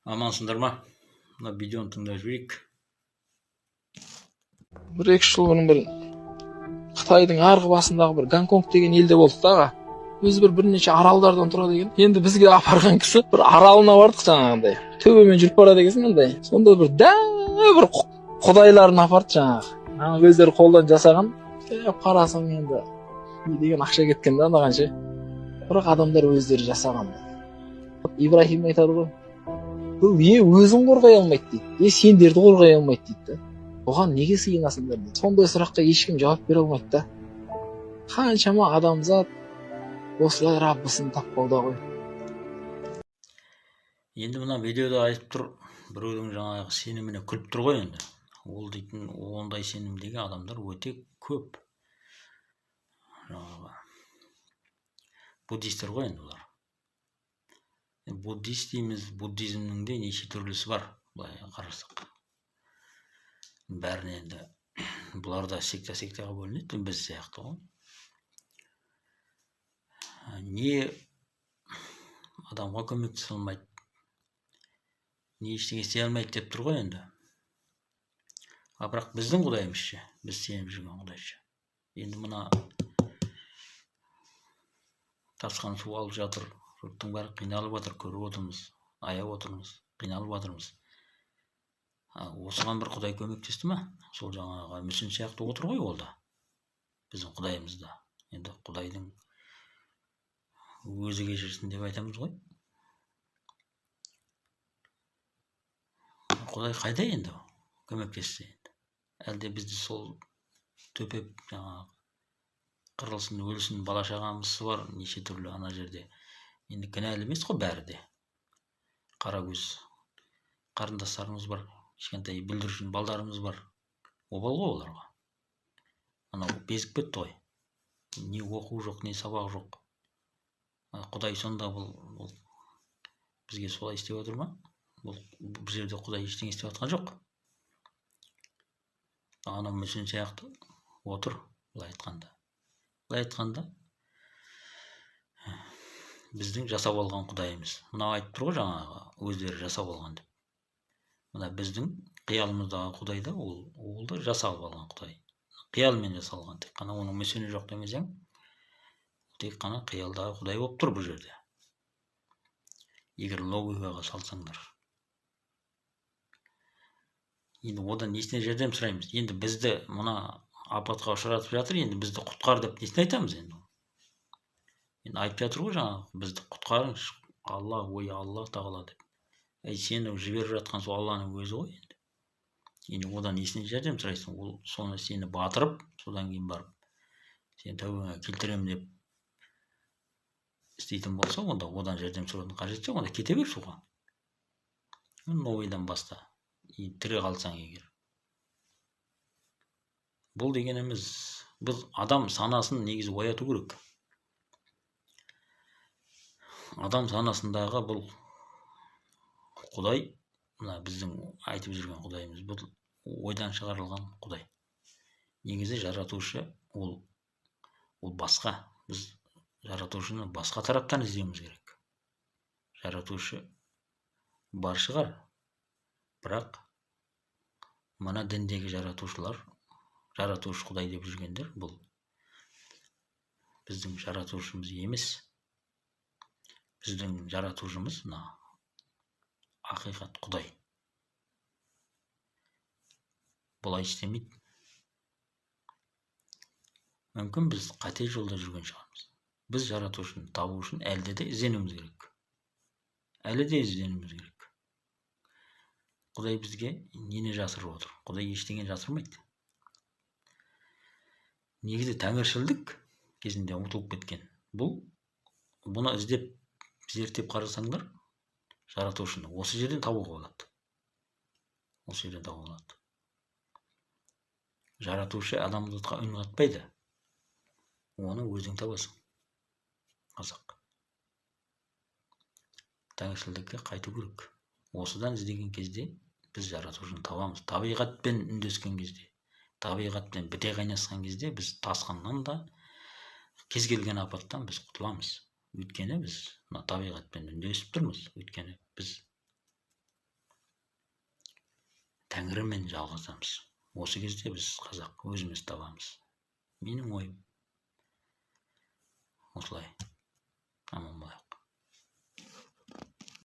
Амансыңдар ма? Мына видеоны тыңдап жіберейік. 1-2 жыл бұрын бір Қытайдың арғы басындағы бір Гонконг деген елде болдық та аға. Өзі бірнеше аралдардан тұрады екен. Енді бізге апарған кісі бір аралына бардық жаңағындай. Төбемен жүріп барады екенсің андай. Сонда бір бір құдайларын апарды жаңағы. Ана өздері қолдан жасаған. Қарасаң енді не деген ақша кеткен да анағанша. Бірақ адамдар өздері жасаған. Ибрахим айтады ғой. Бұл өзін қорғай алмайды дейді. Сендерді қорғай алмайды дейді. Оған неге сыйынасыңдар дейді. Сондай сұраққа ешкім жауап бере алмайды да. Қаншама адамзат осылай Раббысын таппауда ғой. Енді мына видеода айтып тұр, біреудің жаңағы сеніміне күліп тұр ғой енді. Ол дейтін ондай сенімдегі адамдар өте көп. Жаңағы буддистер ғой енді олар. Буддист дейміз, буддизмнің де неше түрлісі бар, былай қарасақ. Бәріне енді бұлар да сектаға бөлінеді, біз сияқты ғой. Не адамға көмектесе алмайды, не ештеңе істей алмайды деп тұр ғой енді. Бірақ біздің құдайымыз ше, біз сеніп жүрген құдай ше. Енді мына тасқан су алып жатыр, жұрттың бәрі қиналып жатыр, көріп отырмыз, аяп отырмыз, қиналып жатырмыз. Осыған бір құдай көмектесті ма? Сол жаңағы мүсін сияқты отыр ғой ол да. Біздің құдайымыз да. Енді құдайдың өзі кешірсін деп айтамыз ғой. Құдай қайда енді көмектессе енді? Әлде бізді сол төпеп жаңағы қырылсын, өлсін, бала шағамыз бар, неше түрлі ана жерде. Енді кінәлі емес қой бәрі де. Қара көз қарындастарымыз бар, кішкентай бүлдіршін балдарымыз бар. Обал ғой оларға. Анау безіп кетті ғой. Не оқу жоқ, не сабақ жоқ. Құдай сонда бұл бізге солай істеп отыр ма? Бұл жерде Құдай ештеңе істеп жатқан жоқ. Ана мүсін сияқты отыр, былай айтқанда. Біздің жасап алған Құдайымыз. Мына айтып тұр ғой жаңағы, өздері жасап алған деп. Мына біздің қиялымыздағы Құдай да, ол да жасалып алған Құдай. Қиялмен жасалған, тек қана оның мүсіні жоқ демесең, тек қана қиялдағы Құдай болып тұр бұл жерде. Егер логикаға салсаңдар. Енді одан несіне жәрдем сұраймыз? Енді бізді мына апатқа ұшыратып жатыр, енді бізді құтқар деп несіне айтамыз енді? Енді айтып жатыр ғой жаңағы, бізді құтқарыңыз, Алла тағала деп. Сені жіберіп жатқан сол Алланың өзі ғой енді. Енді одан несіне жәрдем сұрайсың? Ол соны сені батырып, содан кейін барып, сені тәубеңе келтірем деп істейтін болса, онда одан жәрдем сұраудың қажеті жоқ, онда кете бер суға. Новыйдан баста, тірі қалсаң егер. Бұл дегеніміз, біз адам санасын негізі ояту керек. Адам санасындағы бұл Құдай, мына біздің айтып жүрген Құдайымыз, бұл ойдан шығарылған Құдай. Негізі жаратушы ол басқа. Біз жаратушыны басқа тараптан іздеуіміз керек. Жаратушы бар шығар, бірақ мына діндегі жаратушылар, жаратушы Құдай деп жүргендер, бұл біздің жаратушымыз емес. Біздің жаратушымыз мына ақиқат Құдай. Бұлай істемейді. Мүмкін біз қате жолда жүрген шығармыз. Біз жаратушыны табу үшін әлде де ізденуіміз керек. Құдай бізге нені жасырып отыр? Құдай ештеңе жасырмайды. Негізі тәңіршілдік кезінде ұмытылып кеткен. Бұны іздеп, зерттеп қарасаңдар, жаратушыны осы жерден табуға болады. Жаратушы адамдыққа үн қатпайды. Оны өзің табасың. Қазақ. Тәңіршілдікке қайту керек. Осыдан іздеген кезде біз жаратушыны табамыз. Табиғатпен үндескен кезде, табиғатпен біте қайнасқан кезде біз тасқыннан да, кез келген апаттан біз құтыламыз. Өйткені біз табиғатпен үндесіп тұрмыз. Өйткені біз тәңірімен жалғасамыз. Осы кезде біз қазақ өзіміз табамыз. Менің ойым осылай.